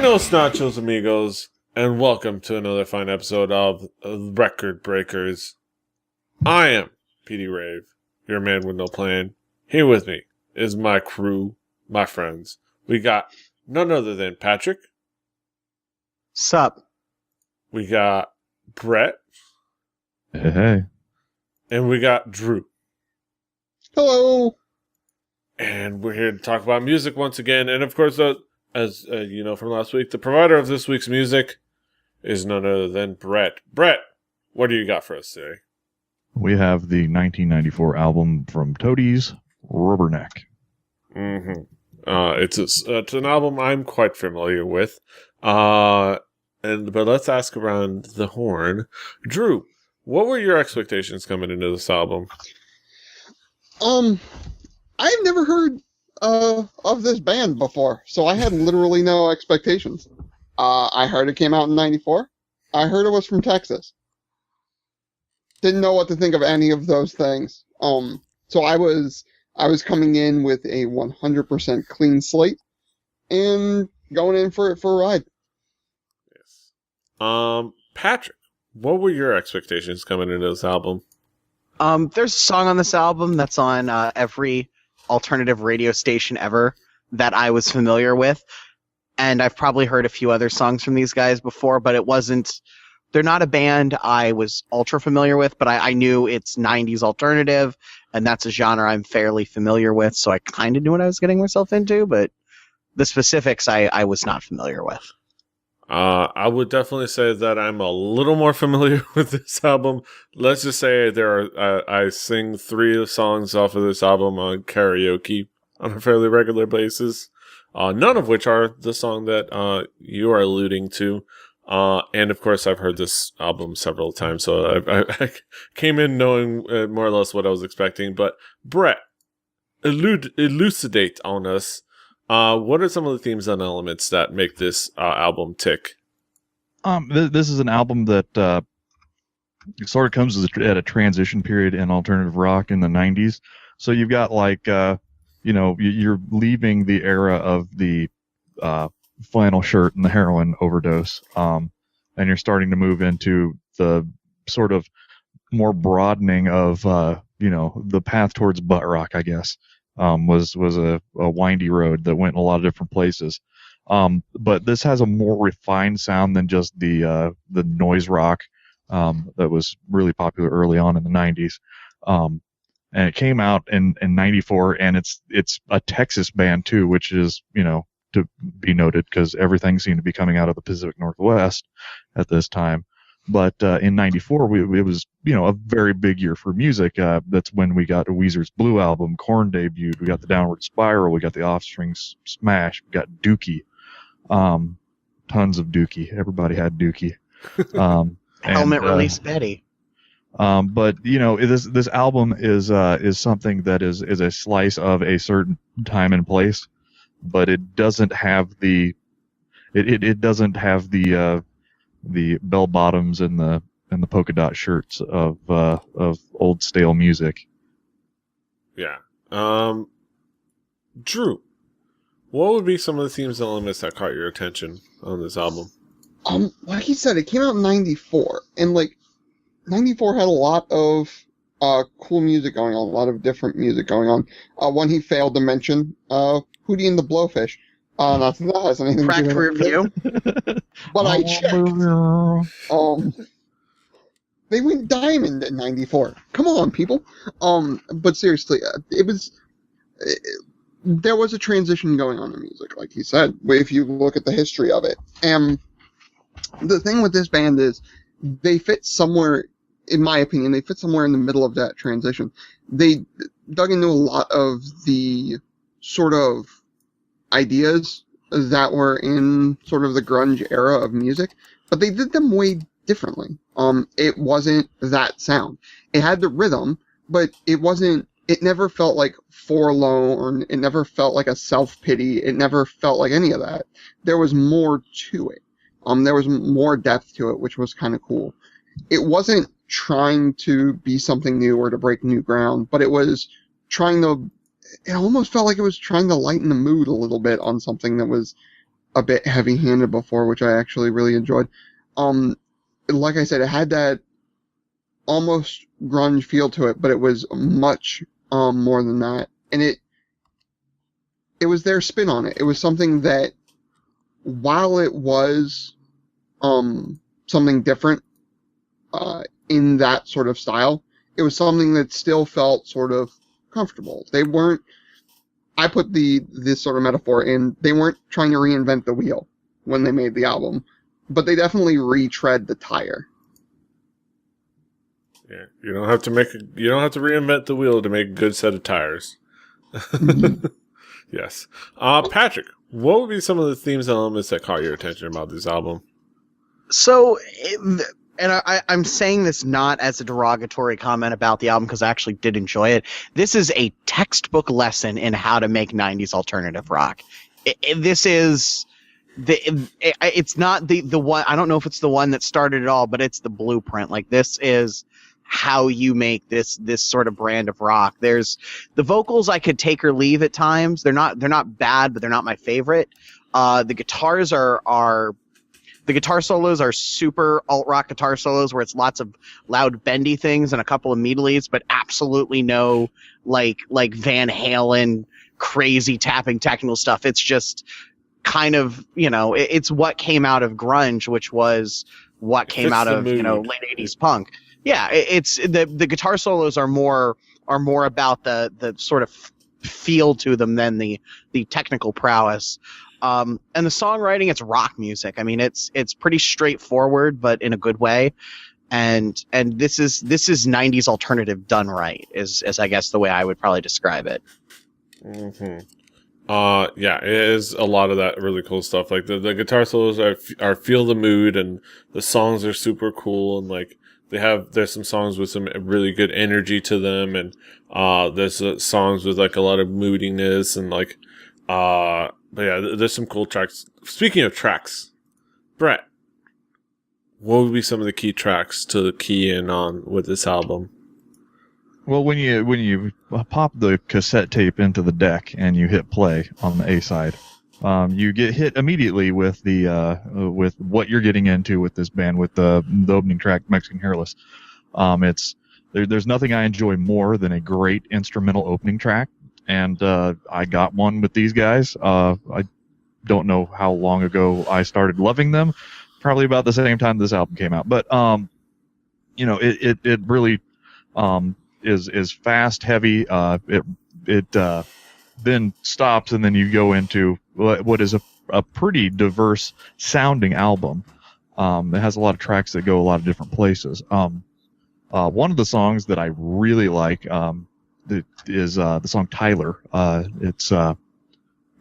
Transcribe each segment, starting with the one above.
Buenos nachos, amigos, and welcome to another fine episode of Record Breakers. I am PD Rave, your man with no plan. Here with me is my crew, my friends. We got none other than Patrick. Sup? We got Brett. Hey. And we got Drew. Hello. And we're here to talk about music once again. And of course, as you know from last week, the provider of this week's music is none other than Brett. Brett, what do you got for us today? We have the 1994 album from Toadies, Rubberneck. Mm-hmm. It's an album I'm quite familiar with. But let's ask around the horn. Drew, what were your expectations coming into this album? I've never heard of this band before, so I had literally no expectations. I heard it came out in '94. I heard it was from Texas. Didn't know what to think of any of those things. So I was coming in with a 100% clean slate and going in for a ride. Yes. Patrick, what were your expectations coming into this album? There's a song on this album that's on every alternative radio station ever that I was familiar with, and I've probably heard a few other songs from these guys before, but they're not a band I was ultra familiar with, but I knew it's 90s alternative, and that's a genre I'm fairly familiar with, so I kind of knew what I was getting myself into, but the specifics I was not familiar with. I would definitely say that I'm a little more familiar with this album. Let's just say I sing 3 songs off of this album on karaoke on a fairly regular basis. None of which are the song that you are alluding to. And of course, I've heard this album several times, so I came in knowing more or less what I was expecting. But Brett, elucidate on us. What are some of the themes and elements that make this album tick? This is an album that sort of comes at a transition period in alternative rock in the 90s. So you've got you're leaving the era of the flannel shirt and the heroin overdose, and you're starting to move into the sort of more broadening of the path towards butt rock, I guess. Was a windy road that went in a lot of different places. But this has a more refined sound than just the noise rock that was really popular early on in the 90s. And it came out in 94, and it's a Texas band too, which is, to be noted because everything seemed to be coming out of the Pacific Northwest at this time. But in '94, it was a very big year for music. That's when we got Weezer's Blue album, Korn debuted. We got the Downward Spiral. We got the Offspring's Smash. We got Dookie, tons of Dookie. Everybody had Dookie. Helmet release Betty. But this album is something that is a slice of a certain time and place, but it doesn't have the the bell bottoms and the polka dot shirts of old stale music. Yeah. Drew, what would be some of the themes and elements that caught your attention on this album? Like he said, it came out in '94, and 94 had a lot of cool music going on, a lot of different music going on. One he failed to mention, Hootie and the Blowfish. Not that that has anything to do with review. But I checked. They went diamond in '94. Come on, people. But seriously, there was a transition going on in music, like he said, if you look at the history of it. And the thing with this band is they fit somewhere, in my opinion, they fit somewhere in the middle of that transition. They dug into a lot of the sort of ideas that were in sort of the grunge era of music, but they did them way differently. It wasn't that sound. It had the rhythm, but it never felt like forlorn, it never felt like a self-pity, it never felt like any of that. There was more to it. There was more depth to it, which was kind of cool. It wasn't trying to be something new or to break new ground, but it was trying to, it almost felt like it was trying to lighten the mood a little bit on something that was a bit heavy-handed before, which I actually really enjoyed. Like I said, it had that almost grunge feel to it, but it was much more than that. And it was their spin on it. It was something that, while it was something different in that sort of style, it was something that still felt sort of comfortable. They weren't, I put this sort of metaphor in, they weren't trying to reinvent the wheel when they made the album, but they definitely retread the tire. Yeah, you don't have to reinvent the wheel to make a good set of tires. Yes. Patrick, what would be some of the themes and elements that caught your attention about this album? So, I'm saying this not as a derogatory comment about the album, because I actually did enjoy it. This is a textbook lesson in how to make 90s alternative rock. This is it's not the one, I don't know if it's the one that started it all, but it's the blueprint. Like, this is how you make this sort of brand of rock. There's the vocals I could take or leave at times. They're not bad, but they're not my favorite. The guitars the guitar solos are super alt-rock guitar solos where it's lots of loud bendy things and a couple of meedlies, but absolutely no like Van Halen crazy tapping technical stuff. It's just kind of, it's what came out of grunge, which was what came out of, late 80s punk. Yeah, it's the guitar solos are more about the sort of feel to them than the technical prowess. And the songwriting, it's rock music. I mean, it's pretty straightforward, but in a good way. And this is 90s alternative done right, is I guess the way I would probably describe it. Mm-hmm. Yeah, it is a lot of that really cool stuff. Like the guitar solos are feel the mood, and the songs are super cool, and like there's some songs with some really good energy to them, and there's songs with like a lot of moodiness, and like but yeah, there's some cool tracks. Speaking of tracks, Brett, what would be some of the key tracks to key in on with this album? Well, when you pop the cassette tape into the deck and you hit play on the A side, you get hit immediately with with what you're getting into with this band, with the opening track, Mexican Hairless. There's nothing I enjoy more than a great instrumental opening track, and I got one with these guys. I don't know how long ago I started loving them, probably about the same time this album came out. But it really is fast, heavy. It then stops, and then you go into what is a pretty diverse sounding album. It has a lot of tracks that go a lot of different places. One of the songs that I really like is the song Tyler. It's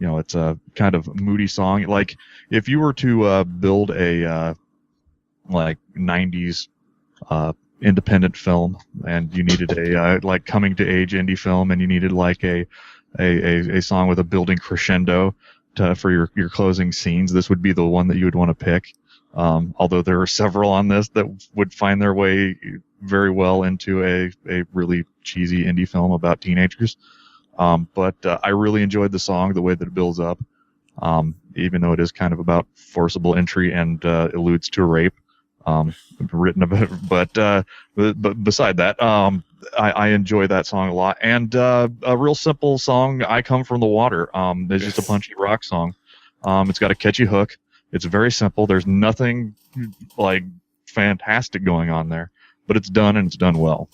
it's a kind of moody song. Like, if you were to build a 90s independent film, and you needed a coming to age indie film, and you needed like a song with a building crescendo for your closing scenes, this would be the one that you would want to pick. Although there are several on this that would find their way very well into a really cheesy indie film about teenagers. But I really enjoyed the song, the way that it builds up, even though it is kind of about forcible entry and alludes to a rape. Written about, but beside that, I enjoy that song a lot. And a real simple song, "I Come From the Water." It's just a punchy rock song. It's got a catchy hook. It's very simple. There's nothing like fantastic going on there, but it's done, and it's done well.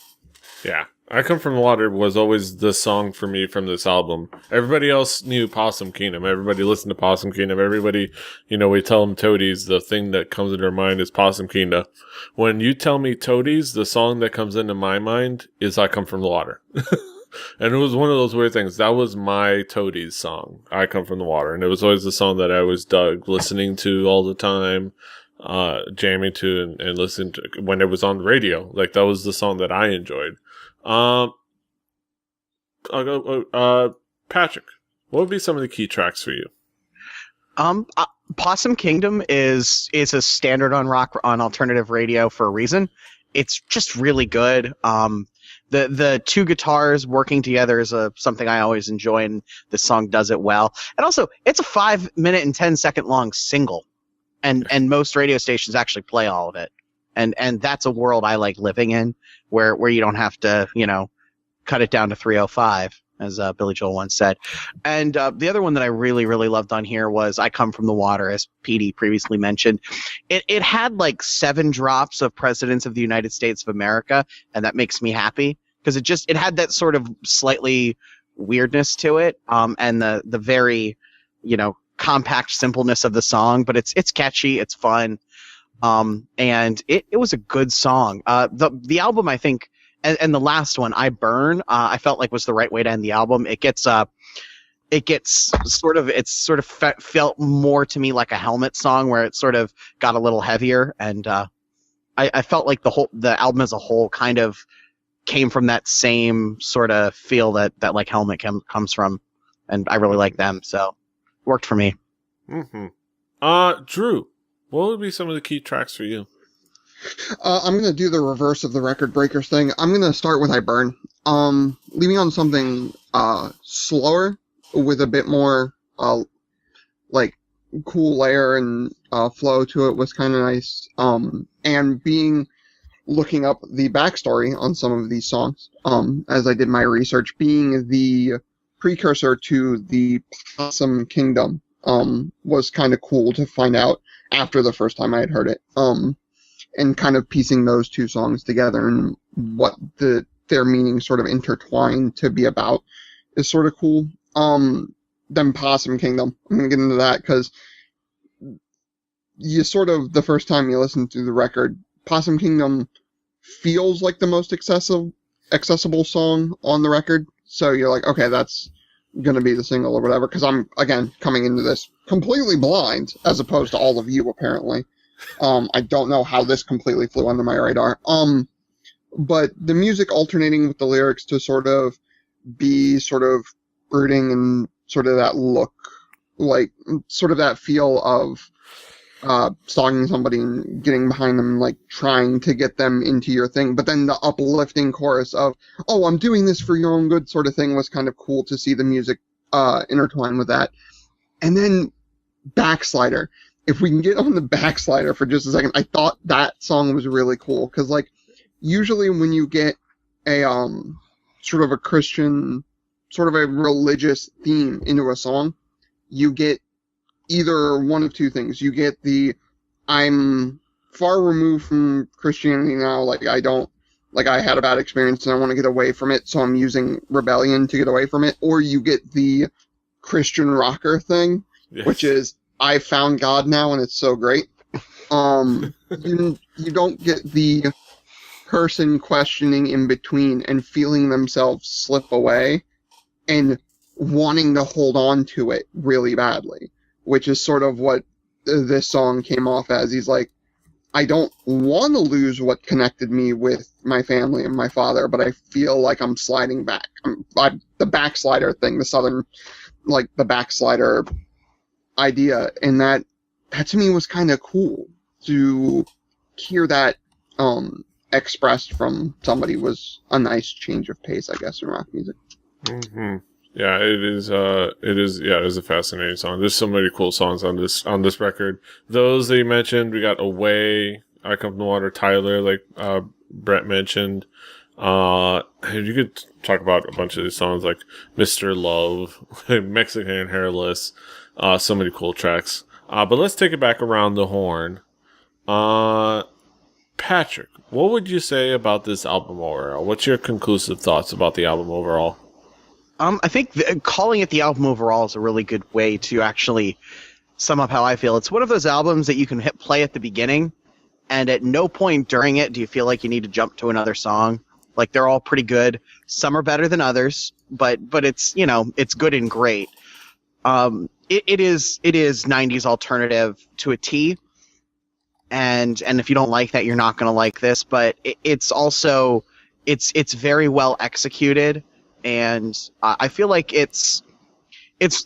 Yeah. "I Come From the Water" was always the song for me from this album. Everybody else knew Possum Kingdom. Everybody listened to Possum Kingdom. Everybody, we tell them Toadies. The thing that comes into our mind is Possum Kingdom. When you tell me Toadies, the song that comes into my mind is "I Come From the Water." And it was one of those weird things. That was my Toadies song, "I Come From the Water." And it was always the song that I always dug listening to all the time, jamming to and listening to when it was on the radio. Like, that was the song that I enjoyed. I'll go, Patrick, what would be some of the key tracks for you? Possum Kingdom is a standard on alternative radio for a reason. It's just really good. The two guitars working together is something I always enjoy, and this song does it well. And also, it's a 5-minute and 10-second long single, and most radio stations actually play all of it. And that's a world I like living in, where you don't have to, cut it down to 305, as Billy Joel once said. And the other one that I really, really loved on here was I Come From the Water, as PD previously mentioned. It had like 7 drops of Presidents of the United States of America, and that makes me happy, because it had that sort of slightly weirdness to it, and the very, compact simpleness of the song, but it's catchy, it's fun, and it was a good song. The album, I think, and the last one, I Burn, I felt like was the right way to end the album. It felt more to me like a Helmet song, where it sort of got a little heavier, and I felt like the album as a whole kind of came from that same sort of feel that like Helmet comes from, and I really like them, so it worked for me. Mm-hmm. Drew, what would be some of the key tracks for you? I'm going to do the reverse of the Record Breakers thing. I'm going to start with I Burn. Leaving on something slower with a bit more like cool layer and flow to it was kind of nice. And looking up the backstory on some of these songs, as I did my research, being the precursor to the Possum Kingdom, was kind of cool to find out after the first time I had heard it. And kind of piecing those two songs together and what their meaning sort of intertwined to be about is sort of cool. Then Possum Kingdom, I'm going to get into that because you sort of, the first time you listen to the record, Possum Kingdom feels like the most accessible song on the record. So you're like, okay, that's going to be the single or whatever, because I'm, again, coming into this completely blind, as opposed to all of you, apparently. I don't know how this completely flew under my radar. But the music alternating with the lyrics to sort of be sort of brooding and sort of that look, like sort of that feel of stalking somebody and getting behind them, like trying to get them into your thing. But then the uplifting chorus of, oh, I'm doing this for your own good sort of thing was kind of cool to see the music intertwine with that. And then Backslider. If we can get on the Backslider for just a second, I thought that song was really cool. Because, like, usually when you get a sort of a Christian, sort of a religious theme into a song, you get either one of two things. You get the, I'm far removed from Christianity now, like I had a bad experience and I want to get away from it, so I'm using rebellion to get away from it. Or you get the Christian rocker thing, yes, which is, I found God now and it's so great. You don't get the person questioning in between and feeling themselves slip away and wanting to hold on to it really badly, which is sort of what this song came off as. He's like, I don't want to lose what connected me with my family and my father, but I feel like I'm sliding back. The backslider thing, the southern, like the backslider idea, and that to me was kind of cool to hear that expressed from somebody. Was a nice change of pace, I guess, in rock music. Mm-hmm. Yeah, it is a fascinating song. There's so many cool songs on this record. Those that you mentioned, we got Away, I Come From the Water, Tyler, like Brett mentioned. You could talk about a bunch of these songs like Mr. Love, Mexican and Hairless. So many cool tracks. But let's take it back around the horn. Patrick, what would you say about this album overall? What's your conclusive thoughts about the album overall? I think calling it the album overall is a really good way to actually sum up how I feel. It's one of those albums that you can hit play at the beginning, and at no point during it do you feel like you need to jump to another song. Like, they're all pretty good. Some are better than others, but it's, it's good and great. It is 90s alternative to a T, and if you don't like that, you're not going to like this. But it's also it's very well executed, and I feel like it's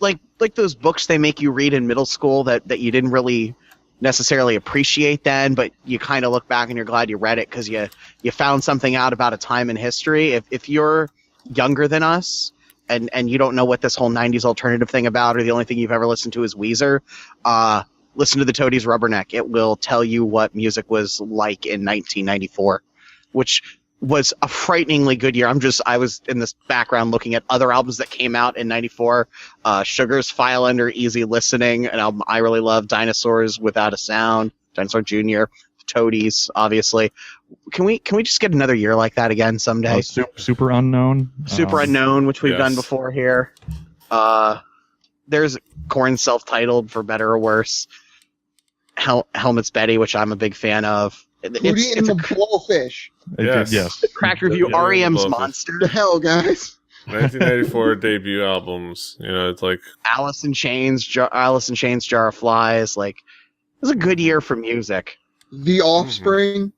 like those books they make you read in middle school that you didn't really necessarily appreciate then, but you kind of look back and you're glad you read it because you found something out about a time in history. If you're younger than us and you don't know what this whole 90s alternative thing about, or the only thing you've ever listened to is Weezer, listen to the Toadies Rubberneck. It will tell you what music was like in 1994, which was a frighteningly good year. I was in this background looking at other albums that came out in 94. Sugar's File Under Easy Listening, an album I really love. Dinosaurs Without a Sound, Dinosaur Jr., Toadies, obviously. Can we just get another year like that again someday? Super Unknown. Super Unknown, which we've done before here. There's Korn's Self-Titled, for better or worse. Helmet's Betty, which I'm a big fan of. Hootie and the Blowfish. Yes. Cracked Review, REM's Monster. The hell, guys. 1994 debut albums. You know, it's like Alice in Chains, Jar of Flies. Like, it was a good year for music. The Offspring.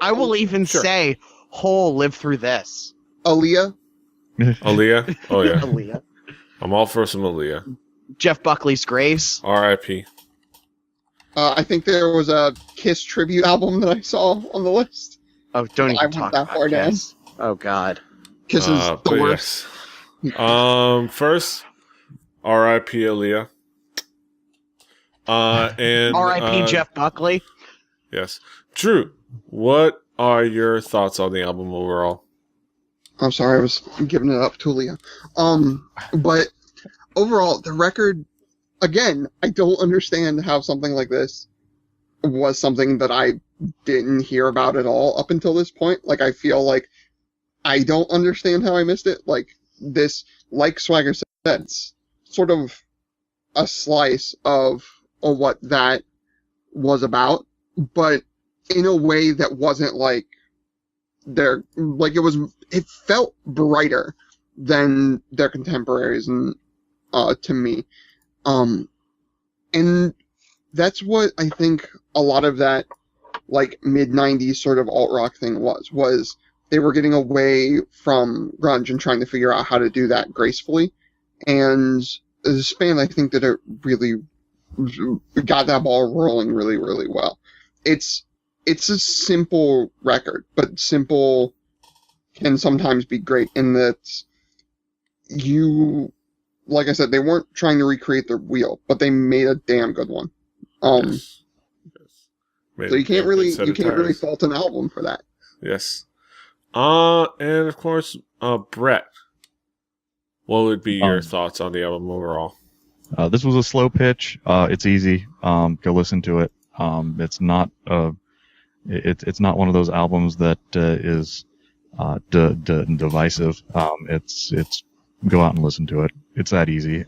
I will even say, Hole lived through this. Aaliyah. Aaliyah. Oh yeah, Aaliyah. I'm all for some Aaliyah. Jeff Buckley's Grace. R.I.P. I think there was a Kiss tribute album that I saw on the list. Oh, don't even I talk went that about far down. Kiss. Oh God. Kiss is the But worst. yes. First, R.I.P. Aaliyah. And R.I.P. Jeff Buckley. Yes. Drew, what are your thoughts on the album overall? I'm sorry, I was giving it up to Aaliyah. But overall, the record, again, I don't understand how something like this was something that I didn't hear about at all up until this point. Like, I feel like I don't understand how I missed it. Like, this, like Swagger said, it's sort of a slice of what that was about, but in a way that wasn't like it felt brighter than their contemporaries, and to me, and that's what I think a lot of that like mid-90s sort of alt-rock thing was they were getting away from grunge and trying to figure out how to do that gracefully, and this band, I think that it really got that ball rolling really, really well. It's a simple record, but simple can sometimes be great in that like I said, they weren't trying to recreate the wheel, but they made a damn good one. Yes. So you can't really fault an album for that. Yes. And of course, Brett, what would be your thoughts on the album overall? This was a slow pitch. It's easy. Go listen to it. It's not it's not one of those albums that is divisive. It's go out and listen to it. It's that easy.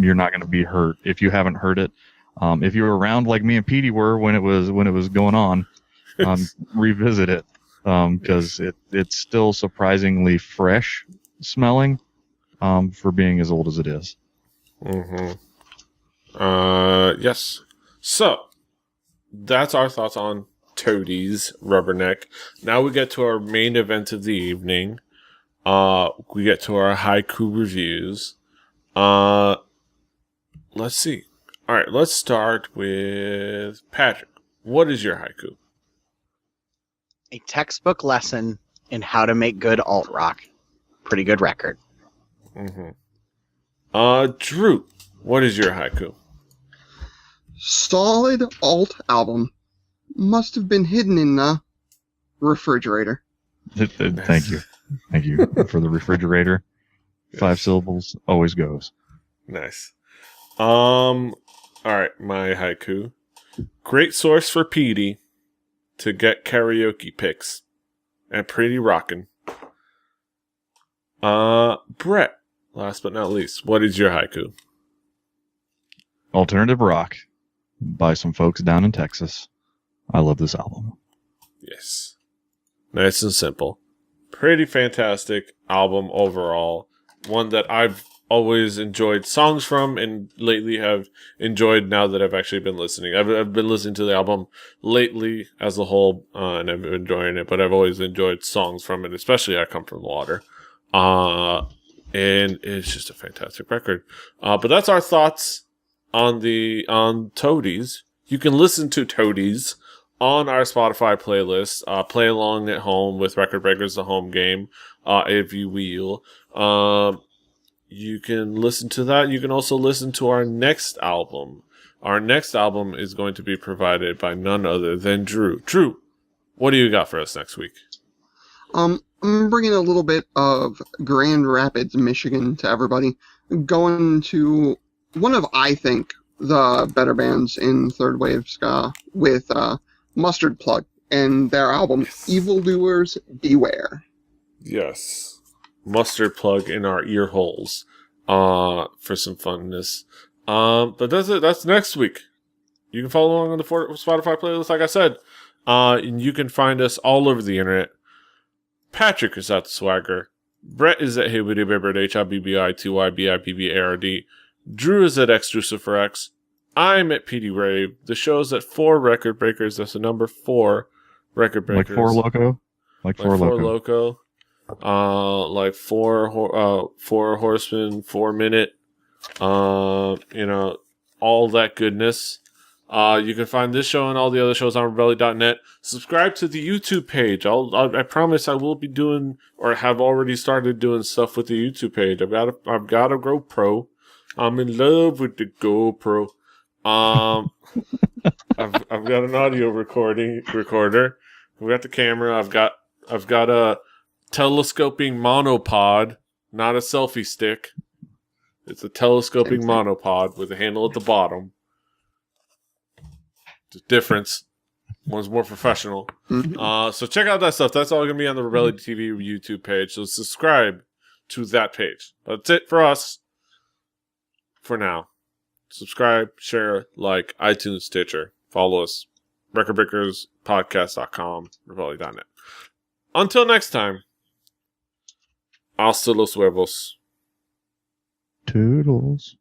You're not going to be hurt if you haven't heard it. If you were around like me and Petey were when it was going on, revisit it because it's still surprisingly fresh smelling for being as old as it is. Yes. So that's our thoughts on Toadies Rubberneck. Now we get to our main event of the evening. We get to our haiku reviews. Let's see. All right, let's start with Patrick. What is your haiku? A textbook lesson in how to make good alt rock. Pretty good record. Drew, what is your haiku? Solid alt album. Must have been hidden in the refrigerator. Thank you. Thank you for the refrigerator. Yes. 5 syllables always goes. Nice. All right, my haiku. Great source for Petey to get karaoke picks. And pretty rockin'. Brett, last but not least, what is your haiku? Alternative rock by some folks down in Texas. I love this album. Yes. Nice and simple. Pretty fantastic album overall. One that I've always enjoyed songs from and lately have enjoyed now that I've actually been listening. I've been listening to the album lately as a whole and I've been enjoying it, but I've always enjoyed songs from it, especially I Come From the Water. And it's just a fantastic record. But that's our thoughts on Toadies. You can listen to Toadies on our Spotify playlist. Play along at home with Record Breakers, the home game, if you will. You can listen to that. You can also listen to our next album. Our next album is going to be provided by none other than Drew. Drew, what do you got for us next week? I'm bringing a little bit of Grand Rapids, Michigan to everybody. Going to one of, I think, the better bands in third wave ska with Mustard Plug and their album Evildoers Beware. Yes. Mustard Plug in our ear holes for some funness. But that's it. That's next week. You can follow along on the Spotify playlist, like I said. And you can find us all over the internet. Patrick is at the Swagger. Brett is at HeyWittyBibbard, HIBBITYBIBBARD. Drew is at XDruciferX. I'm at PD Rave. The show's at 4 Record Breakers. That's the number 4 Record Breakers. Like 4 Loco? Like 4 Loco. Like 4 Horsemen, 4 Minute. All that goodness. You can find this show and all the other shows on rebelly.net. Subscribe to the YouTube page. I promise I will be doing, or have already started doing stuff with the YouTube page. I've got a GoPro. I'm in love with the GoPro. I've got an audio recorder. I've got the camera. I've got a telescoping monopod, not a selfie stick. It's a telescoping monopod with a handle at the bottom. The difference. One's more professional. So check out that stuff. That's all going to be on the Rebellion TV YouTube page. So subscribe to that page. That's it for us for now. Subscribe, share, like, iTunes, Stitcher. Follow us. RecordBreakersPodcast.com, Rebellion.net. Until next time. Hasta los huevos. Toodles.